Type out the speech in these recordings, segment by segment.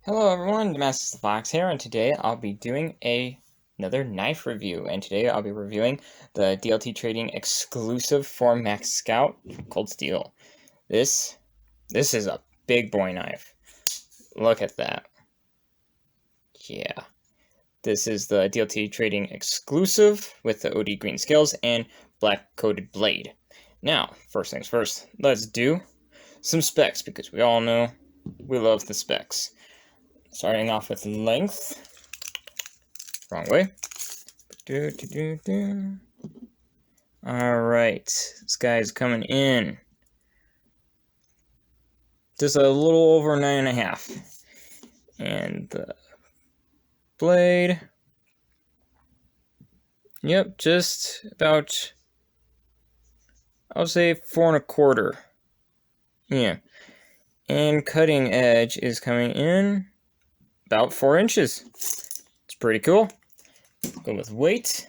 Hello everyone, Damascus the Fox here, and today I'll be doing another knife review. And today I'll be reviewing the DLT Trading exclusive Formax Scout from Cold Steel. This is a big boy knife. Look at that. Yeah. This is the DLT Trading exclusive with the OD green scales and black coated blade. Now, first things first, let's do some specs because we all know we love the specs. Starting off with length. Wrong way. Alright, this guy's coming in. Just a little over 9.5. And the blade. Yep, just about, I would say 4.25. Yeah. And cutting edge is coming in about 4 inches. It's pretty cool. Go with weight.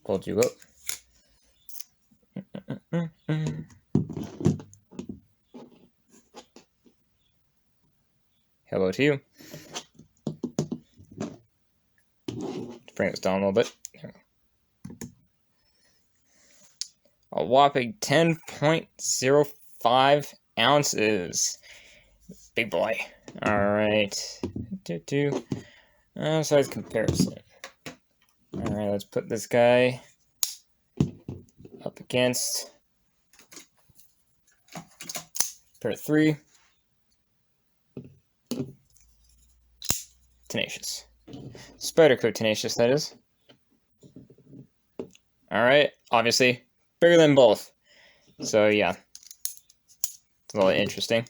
Hold you up. Hello to you. Let's bring this down a little bit. A whopping 10.05 ounces. Big boy. Alright. Size comparison. Alright, let's put this guy up against pair 3. Tenacious. Spyderco Tenacious, that is. Alright, obviously bigger than both. So yeah, it's a little interesting.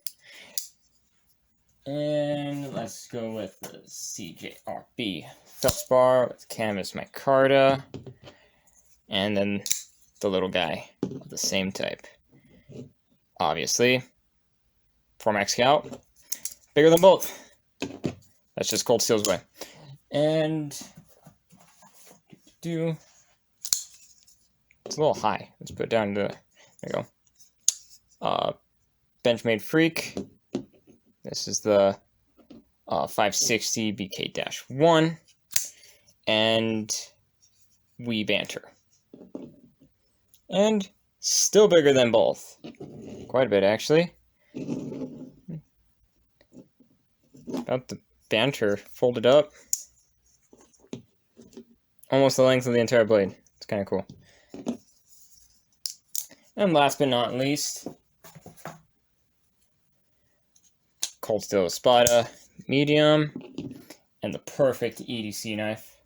And let's go with the CJRB Feldspar with Canvas Micarta. And then the little guy of the same type. Obviously, Formax Scout, bigger than both. That's just Cold Steel's way. And it's a little high. Let's put it down to, there you go. Benchmade Freak. This is the 560 BK-1. And We Banter. And still bigger than both. Quite a bit, actually. About the Banter folded up. Almost the length of the entire blade. It's kind of cool. And last but not least, Cold Steel Espada medium, and the perfect EDC knife,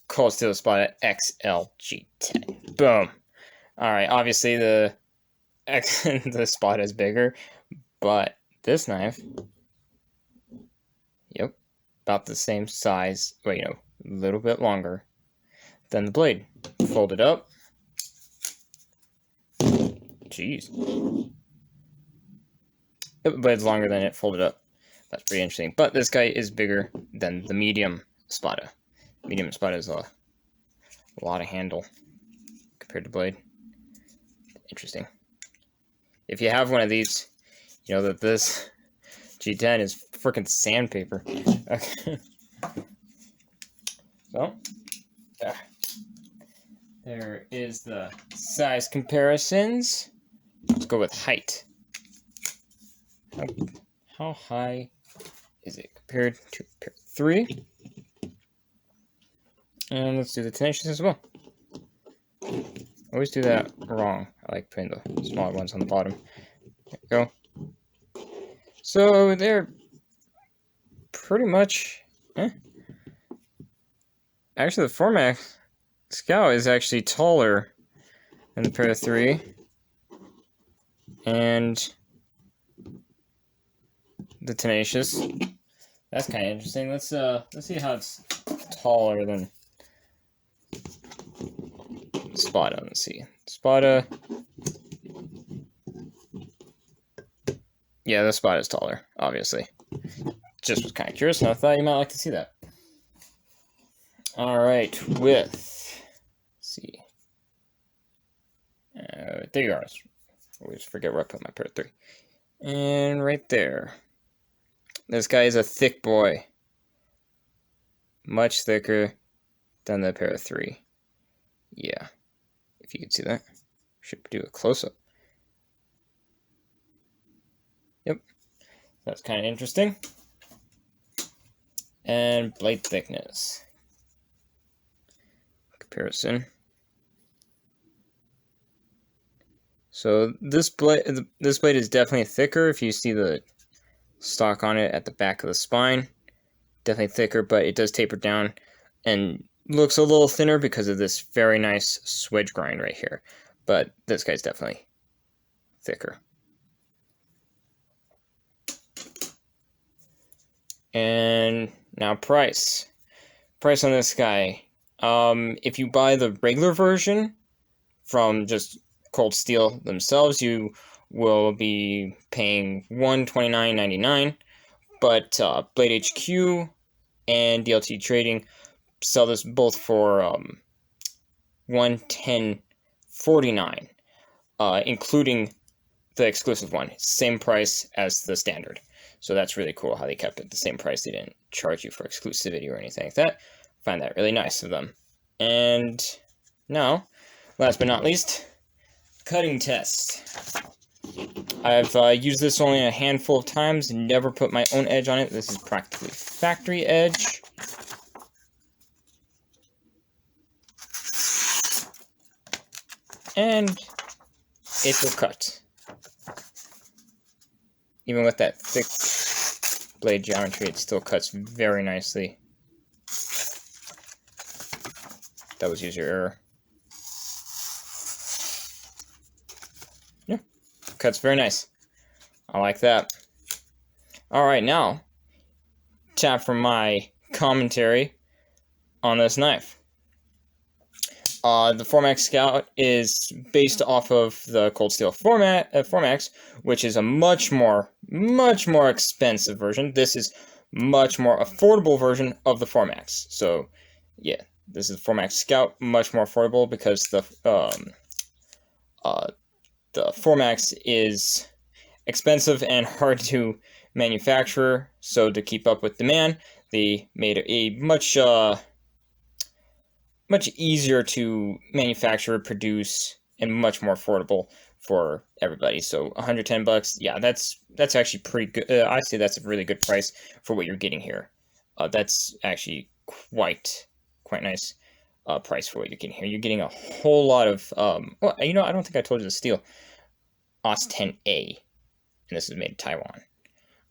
Cold Steel Espada XLG10. Boom. All right, obviously the Espada is bigger, but this knife, yep, about the same size. Well, a little bit longer than the blade. Fold it up. Jeez. The blade's longer than it folded up. That's pretty interesting. But this guy is bigger than the medium Espada. Medium Espada is a lot of handle compared to blade. Interesting. If you have one of these, you know that this G10 is freaking sandpaper. Okay. So, there is the size comparisons. Let's go with height. How high is it compared to pair 3? And let's do the tenacious as well. Always do that wrong. I like putting the smaller ones on the bottom. There we go. So they're pretty much... Actually, the Formax Scout is actually taller than the pair 3. And the Tenacious. That's kind of interesting. Let's see how it's taller than Spada. Let's see. Spada. Yeah, the Spada is taller, obviously. Just was kind of curious, and I thought you might like to see that. All right, let's see. There you are. Always forget where I put my pair 3. And right there. This guy is a thick boy. Much thicker than the Para 3. Yeah, if you can see that. Should do a close-up. Yep, that's kind of interesting. And blade thickness. Comparison. So this blade is definitely thicker. If you see the stock on it at the back of the spine, definitely thicker, but it does taper down and looks a little thinner because of this very nice swedge grind right here. But this guy's definitely thicker. And now price. Price on this guy. If you buy the regular version from just Cold Steel themselves, you will be paying $129.99. But Blade HQ and DLT Trading sell this both for $110.49, including the exclusive one. Same price as the standard. So that's really cool how they kept it the same price. They didn't charge you for exclusivity or anything like that. I find that really nice of them. And now, last but not least, cutting test. I've used this only a handful of times, never put my own edge on it. This is practically factory edge. And it will cut. Even with that thick blade geometry, it still cuts very nicely. That was user error. Yeah, cuts very nice. I like that. Alright, now, time for my commentary on this knife. The Formax Scout is based off of the Cold Steel Formax, which is a much more expensive version. This is much more affordable version of the Formax. So, yeah, this is the Formax Scout, much more affordable because the Formax is expensive and hard to manufacture. So to keep up with demand, they made a much easier to manufacture, produce, and much more affordable for everybody. So $110, yeah, that's actually pretty good. I say that's a really good price for what you're getting here. That's actually quite nice price for what you're getting here. You're getting a whole lot of well, I don't think I told you the steel. OS 10A, and this is made in Taiwan.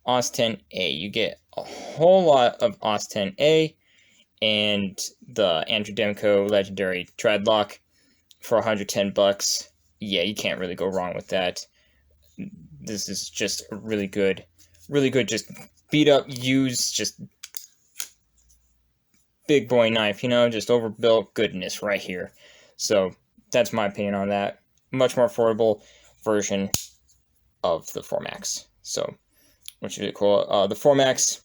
OS 10A, you get a whole lot of OS 10A. And the Andrew Demko Legendary Treadlock for $110. Yeah, you can't really go wrong with that. This is just a really good, just beat up, used, just big boy knife, just overbuilt goodness right here. So that's my opinion on that. Much more affordable version of the Formax. So, which is really cool. The Formax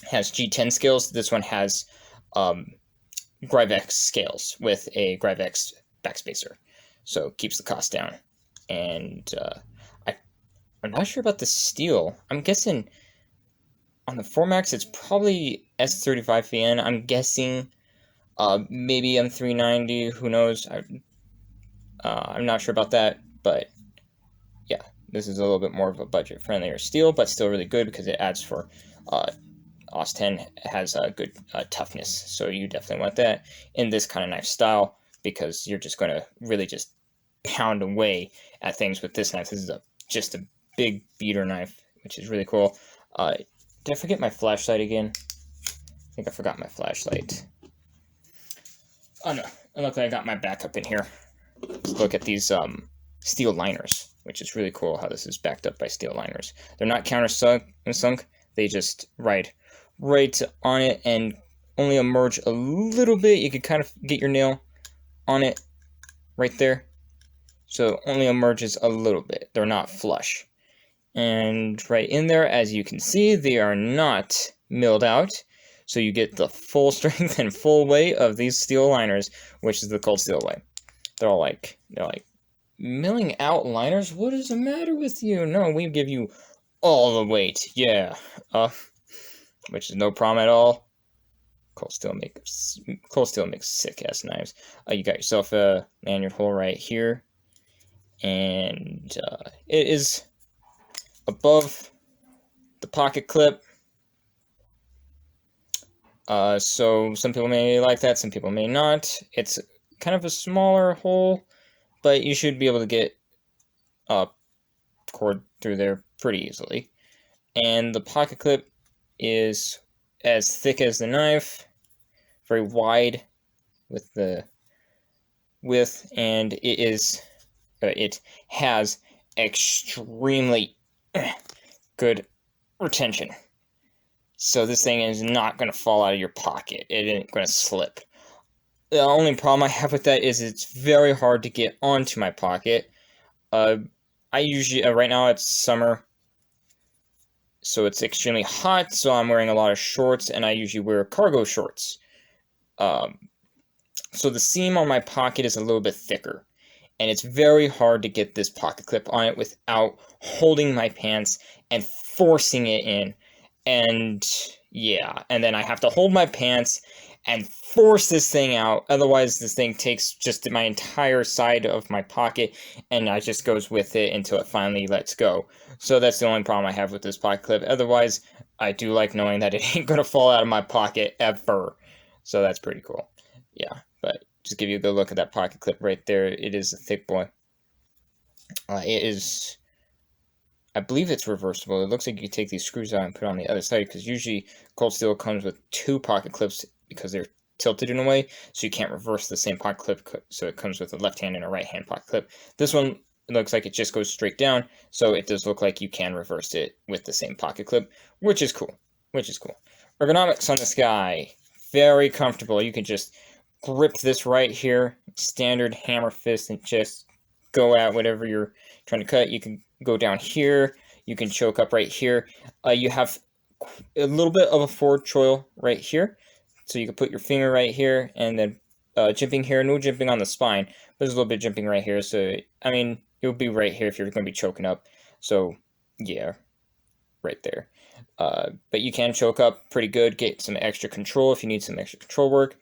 has G10 scales. This one has Grivex scales with a Grivex backspacer, so keeps the cost down. And I'm not sure about the steel. I'm guessing on the Formax it's probably S35VN. I'm guessing maybe M390. Who knows? I'm not sure about that, but yeah, this is a little bit more of a budget-friendlier steel, but still really good because it adds for OS 10 has a good toughness, so you definitely want that in this kind of knife style because you're just going to really just pound away at things with this knife. This is just a big beater knife, which is really cool. Did I forget my flashlight again? I think I forgot my flashlight. Oh no, luckily I got my backup in here. Let's look at these steel liners, which is really cool how this is backed up by steel liners. They're not countersunk, they just ride right on it and only emerge a little bit. You can kind of get your nail on it right there. So it only emerges a little bit. They're not flush. And right in there, as you can see, they are not milled out. So you get the full strength and full weight of these steel liners, which is the Cold Steel way. They're like milling out liners? What is the matter with you? No, we give you all the weight. Yeah. Which is no problem at all. Cold steel makes sick ass knives. You got yourself a lanyard hole right here, and it is above the pocket clip. So some people may like that, some people may not. It's kind of a smaller hole, but you should be able to get cord through there pretty easily. And the pocket clip is as thick as the knife, very wide with the width, and it has extremely good retention. So this thing is not going to fall out of your pocket. It ain't going to slip. The only problem I have with that is it's very hard to get onto my pocket. I usually, right now it's summer, so it's extremely hot, so I'm wearing a lot of shorts, and I usually wear cargo shorts. So the seam on my pocket is a little bit thicker, and it's very hard to get this pocket clip on it without holding my pants and forcing it in. And yeah, and then I have to hold my pants and force this thing out, otherwise this thing takes just my entire side of my pocket and I just goes with it until it finally lets go. So that's the only problem I have with this pocket clip. Otherwise, I do like knowing that it ain't gonna fall out of my pocket ever. So that's pretty cool. Yeah, but just give you a good look at that pocket clip right there. It is a thick boy. It is, I believe it's reversible. It looks like you take these screws out and put it on the other side, because usually cold steel comes with two pocket clips because they're tilted in a way, so you can't reverse the same pocket clip, so it comes with a left hand and a right hand pocket clip. This one looks like it just goes straight down, so it does look like you can reverse it with the same pocket clip, which is cool. Ergonomics on this guy, very comfortable. You can just grip this right here, standard hammer fist, and just go at whatever you're trying to cut. You can go down here, you can choke up right here. You have a little bit of a forward choil right here, so you can put your finger right here, and then jimping here. No jimping on the spine, but there's a little bit of jimping right here, so I mean it would be right here if you're going to be choking up. So yeah, right there. But you can choke up pretty good, get some extra control if you need some extra control work.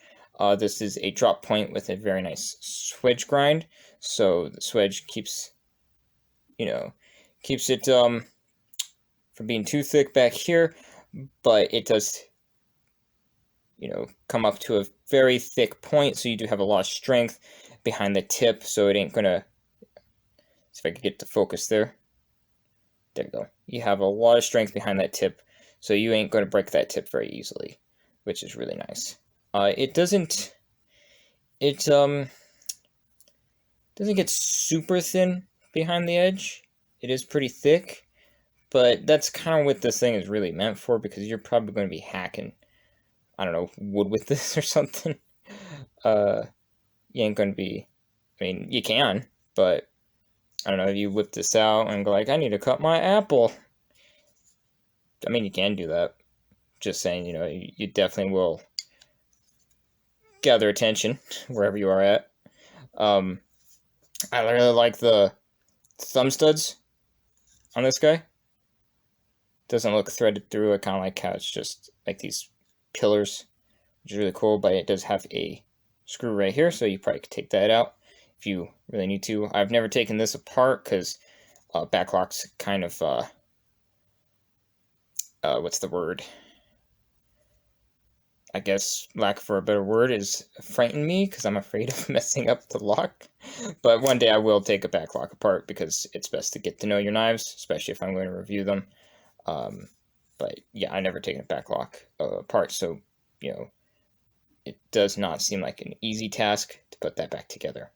This is a drop point with a very nice swedge grind, so the swedge keeps it from being too thick back here, but it does come up to a very thick point, so you do have a lot of strength behind the tip, so it ain't gonna, see if I could get the focus there. There you go. You have a lot of strength behind that tip, so you ain't gonna break that tip very easily, which is really nice. It doesn't get super thin behind the edge. It is pretty thick, but that's kind of what this thing is really meant for, because you're probably going to be hacking, I don't know, wood with this or something. You ain't going to be, I mean, you can, but I don't know, if you whip this out and go like, I need to cut my apple. I mean, you can do that. Just saying, you definitely will gather attention wherever you are at. I really like the thumb studs on this guy. Doesn't look threaded through. I kind of like how it's just like these pillars, which is really cool, but it does have a screw right here, so you probably could take that out if you really need to. I've never taken this apart because backlocks kind of, what's the word? I guess, lack for a better word, is frighten me, because I'm afraid of messing up the lock. But one day I will take a backlock apart, because it's best to get to know your knives, especially if I'm going to review them. But yeah, I've never taken a backlock apart, so, it does not seem like an easy task to put that back together.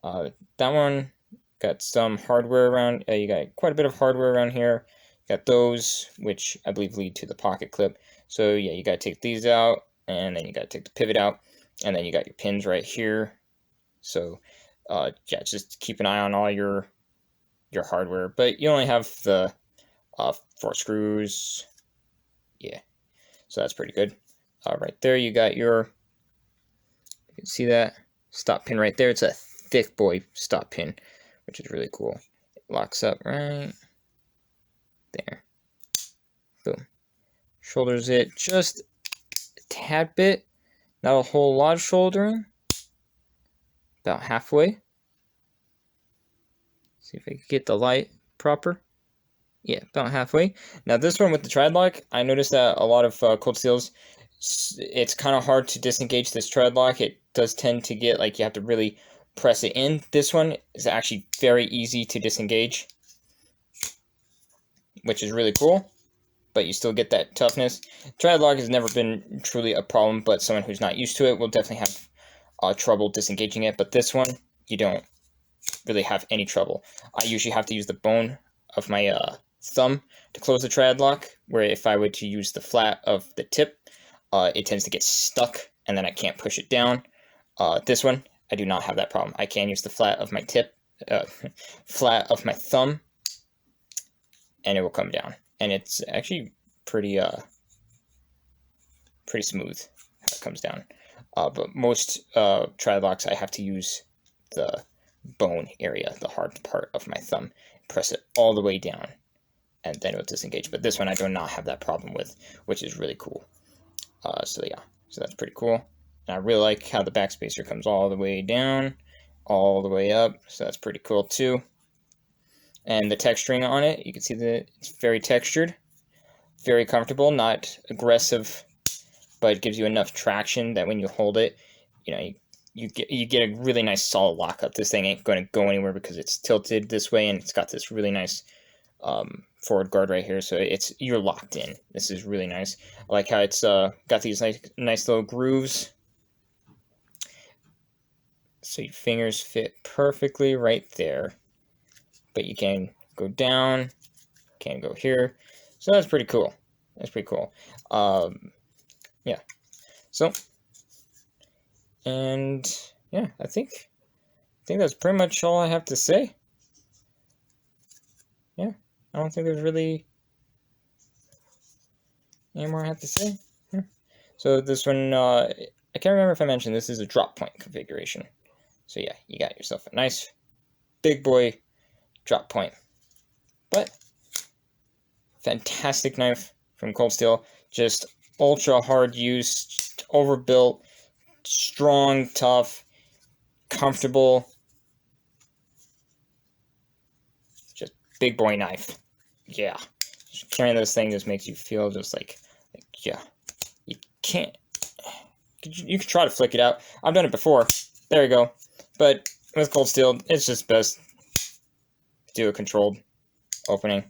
That one got some hardware around, you got quite a bit of hardware around here. Got those, which I believe lead to the pocket clip. So yeah, you got to take these out, and then you got to take the pivot out, and then you got your pins right here. So yeah, just keep an eye on all your hardware, but you only have the 4 screws. Yeah, so that's pretty good. Right there, you got your, you can see that stop pin right there. It's a thick boy stop pin, which is really cool. It locks up right there. Boom. Shoulders it just a tad bit. Not a whole lot of shouldering. About halfway. See if I can get the light proper. Yeah, about halfway. Now this one with the trad lock, I noticed that a lot of cold steels, it's kind of hard to disengage this trad lock. It does tend to get like you have to really press it in. This one is actually very easy to disengage, which is really cool, but you still get that toughness. Trad lock has never been truly a problem, but someone who's not used to it will definitely have trouble disengaging it, but this one, you don't really have any trouble. I usually have to use the bone of my thumb to close the trad lock, where if I were to use the flat of the tip, it tends to get stuck, and then I can't push it down. This one, I do not have that problem. I can use the flat of my tip, flat of my thumb, and it will come down. And it's actually pretty smooth how it comes down. But most trad locks, I have to use the bone area, the hard part of my thumb, press it all the way down, and then it will disengage. But this one I do not have that problem with, which is really cool. So yeah, so that's pretty cool. And I really like how the backspacer comes all the way down, all the way up, so that's pretty cool too. And the texturing on it, you can see that it's very textured, very comfortable, not aggressive, but it gives you enough traction that when you hold it, you know, you get a really nice solid lockup. This thing ain't going to go anywhere because it's tilted this way, and it's got this really nice forward guard right here, so you're locked in. This is really nice. I like how it's got these nice little grooves, so your fingers fit perfectly right there. But you can go down, can go here, so that's pretty cool. That's pretty cool. Yeah. So. And yeah, I think that's pretty much all I have to say. Yeah, I don't think there's really any more I have to say. Yeah. So this one, I can't remember if I mentioned this is a drop point configuration. So yeah, you got yourself a nice big boy drop point. But fantastic knife from Cold Steel, just ultra hard use, just overbuilt. Strong, tough, comfortable, just big boy knife. Yeah, just carrying this thing just makes you feel just like yeah, you can't, you can try to flick it out. I've done it before, there you go, but with Cold Steel, it's just best to do a controlled opening.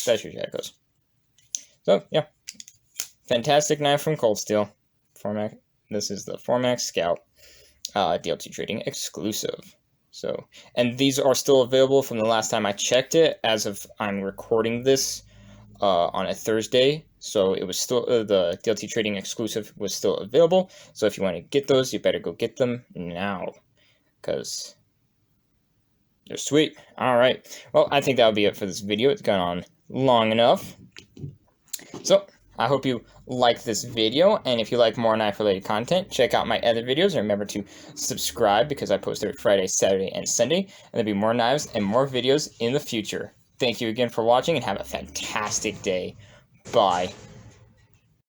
That's usually how it goes. So yeah, fantastic knife from Cold Steel. This is the Formax Scout DLT Trading exclusive. So, and these are still available from the last time I checked it. As of I'm recording this on a Thursday, so it was still the DLT Trading exclusive was still available. So if you want to get those, you better go get them now, because they're sweet. All right. Well, I think that'll be it for this video. It's gone on long enough. So I hope you like this video, and if you like more knife-related content, check out my other videos, and remember to subscribe because I post every Friday, Saturday, and Sunday, and there'll be more knives and more videos in the future. Thank you again for watching, and have a fantastic day. Bye.